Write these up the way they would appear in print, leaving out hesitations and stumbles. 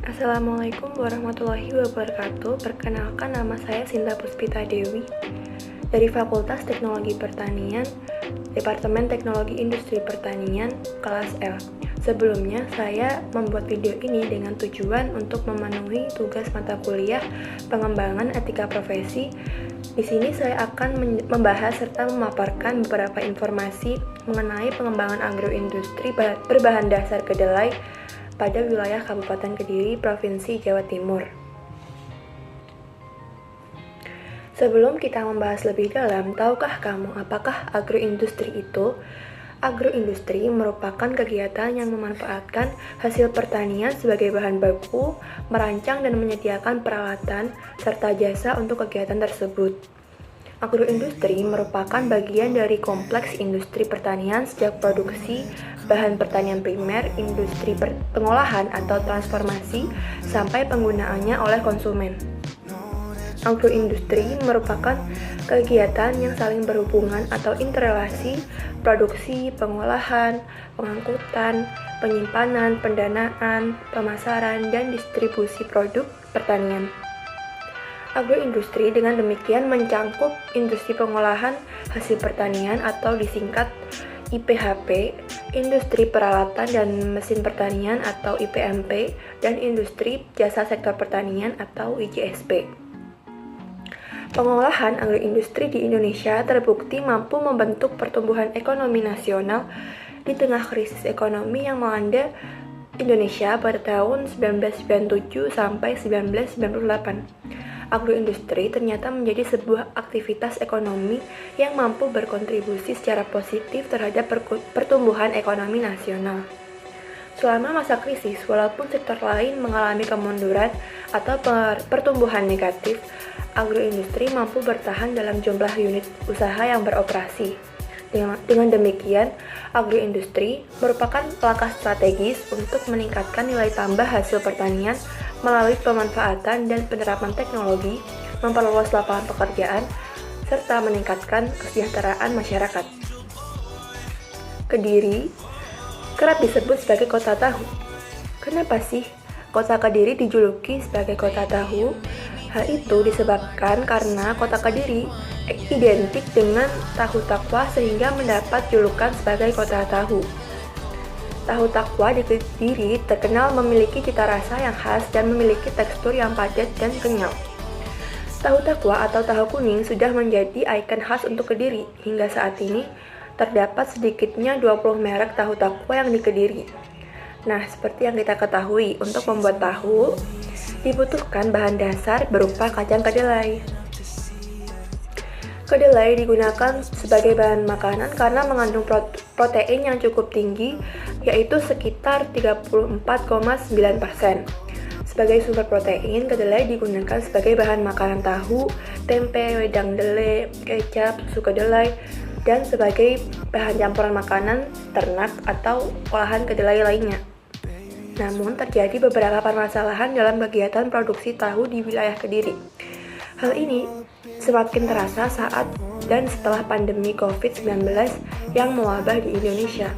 Assalamualaikum warahmatullahi wabarakatuh. Perkenalkan, nama saya Sinta Puspita Dewi dari Fakultas Teknologi Pertanian, Departemen Teknologi Industri Pertanian, kelas L. Sebelumnya, saya membuat video ini dengan tujuan untuk memenuhi tugas mata kuliah pengembangan etika profesi. Di sini saya akan membahas serta memaparkan beberapa informasi mengenai pengembangan agroindustri berbahan dasar kedelai pada wilayah Kabupaten Kediri, Provinsi Jawa Timur. Sebelum kita membahas lebih dalam, tahukah kamu apakah agroindustri itu? Agroindustri merupakan kegiatan yang memanfaatkan hasil pertanian sebagai bahan baku, merancang dan menyediakan peralatan, serta jasa untuk kegiatan tersebut. Agroindustri merupakan bagian dari kompleks industri pertanian sejak produksi bahan pertanian primer, industri pengolahan atau transformasi, sampai penggunaannya oleh konsumen. Agroindustri merupakan kegiatan yang saling berhubungan atau interrelasi produksi, pengolahan, pengangkutan, penyimpanan, pendanaan, pemasaran, dan distribusi produk pertanian. Agroindustri dengan demikian mencangkup industri pengolahan hasil pertanian atau disingkat IPHP, industri peralatan dan mesin pertanian atau IPMP, dan industri jasa sektor pertanian atau IJSP. Pengolahan agroindustri di Indonesia terbukti mampu membentuk pertumbuhan ekonomi nasional di tengah krisis ekonomi yang melanda Indonesia pada tahun 1997 sampai 1998. Agroindustri ternyata menjadi sebuah aktivitas ekonomi yang mampu berkontribusi secara positif terhadap pertumbuhan ekonomi nasional. Selama masa krisis, walaupun sektor lain mengalami kemunduran atau pertumbuhan negatif, agroindustri mampu bertahan dalam jumlah unit usaha yang beroperasi. Dengan demikian, agroindustri merupakan langkah strategis untuk meningkatkan nilai tambah hasil pertanian melalui pemanfaatan dan penerapan teknologi, memperluas lapangan pekerjaan, serta meningkatkan kesejahteraan masyarakat. Kediri kerap disebut sebagai kota tahu. Kenapa sih kota Kediri dijuluki sebagai kota tahu? Hal itu disebabkan karena kota Kediri identik dengan tahu takwa sehingga mendapat julukan sebagai kota tahu. Tahu takwa di Kediri terkenal memiliki cita rasa yang khas dan memiliki tekstur yang padat dan kenyal. Tahu takwa atau tahu kuning sudah menjadi ikon khas untuk Kediri. Hingga saat ini terdapat sedikitnya 20 merek tahu takwa yang di Kediri. Nah, seperti yang kita ketahui, untuk membuat tahu dibutuhkan bahan dasar berupa kacang kedelai. Kedelai digunakan sebagai bahan makanan karena mengandung protein yang cukup tinggi, yaitu sekitar 34,9%. Sebagai sumber protein, kedelai digunakan sebagai bahan makanan tahu, tempe, wedang dele, kecap, susu kedelai, dan sebagai bahan campuran makanan ternak atau olahan kedelai lainnya. Namun, terjadi beberapa permasalahan dalam kegiatan produksi tahu di wilayah Kediri. Hal ini semakin terasa saat dan setelah pandemi COVID-19 yang mewabah di Indonesia.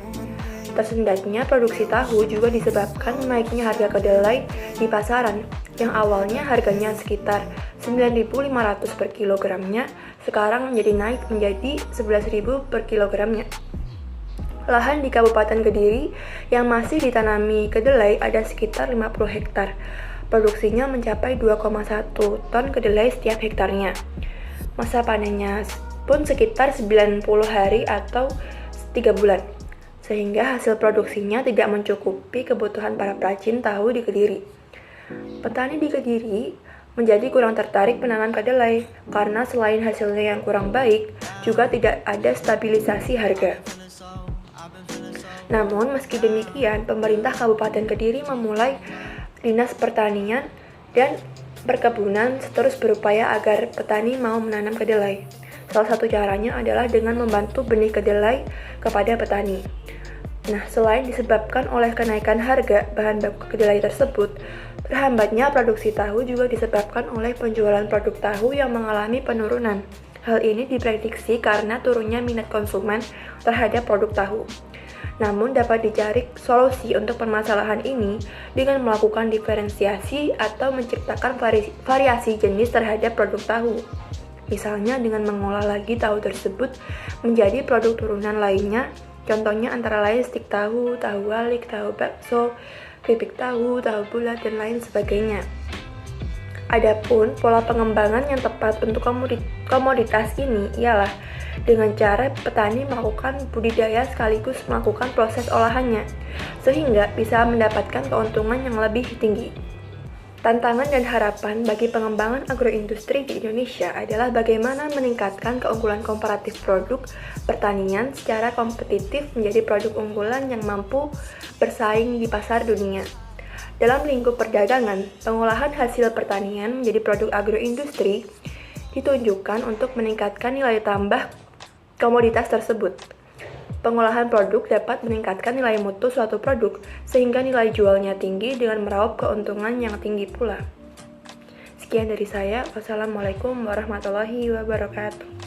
Tersendatnya produksi tahu juga disebabkan naiknya harga kedelai di pasaran yang awalnya harganya sekitar 9.500 per kilogramnya, sekarang naik menjadi 11.000 per kilogramnya. Lahan di Kabupaten Kediri yang masih ditanami kedelai ada sekitar 50 hektar. Produksinya mencapai 2,1 ton kedelai setiap hektarnya. Masa panennya pun sekitar 90 hari atau 3 bulan, sehingga hasil produksinya tidak mencukupi kebutuhan para perajin tahu di Kediri. Petani di Kediri menjadi kurang tertarik menanam kedelai karena selain hasilnya yang kurang baik, juga tidak ada stabilisasi harga. Namun, meski demikian, pemerintah Kabupaten Kediri memulai Dinas Pertanian dan Perkebunan terus berupaya agar petani mau menanam kedelai. Salah satu caranya adalah dengan membantu benih kedelai kepada petani. Nah, selain disebabkan oleh kenaikan harga bahan baku kedelai tersebut, terhambatnya produksi tahu juga disebabkan oleh penjualan produk tahu yang mengalami penurunan. Hal ini diprediksi karena turunnya minat konsumen terhadap produk tahu. Namun dapat dicari solusi untuk permasalahan ini dengan melakukan diferensiasi atau menciptakan variasi jenis terhadap produk tahu. Misalnya dengan mengolah lagi tahu tersebut menjadi produk turunan lainnya, contohnya antara lain stik tahu, tahu walik, tahu bakso, keripik tahu, tahu bulat, dan lain sebagainya. Adapun pola pengembangan yang tepat untuk komoditas ini ialah dengan cara petani melakukan budidaya sekaligus melakukan proses olahannya, sehingga bisa mendapatkan keuntungan yang lebih tinggi. Tantangan dan harapan bagi pengembangan agroindustri di Indonesia adalah bagaimana meningkatkan keunggulan komparatif produk pertanian secara kompetitif menjadi produk unggulan yang mampu bersaing di pasar dunia. Dalam lingkup perdagangan, pengolahan hasil pertanian menjadi produk agroindustri ditunjukkan untuk meningkatkan nilai tambah komoditas tersebut. Pengolahan produk dapat meningkatkan nilai mutu suatu produk, sehingga nilai jualnya tinggi dengan meraup keuntungan yang tinggi pula. Sekian dari saya. Wassalamualaikum warahmatullahi wabarakatuh.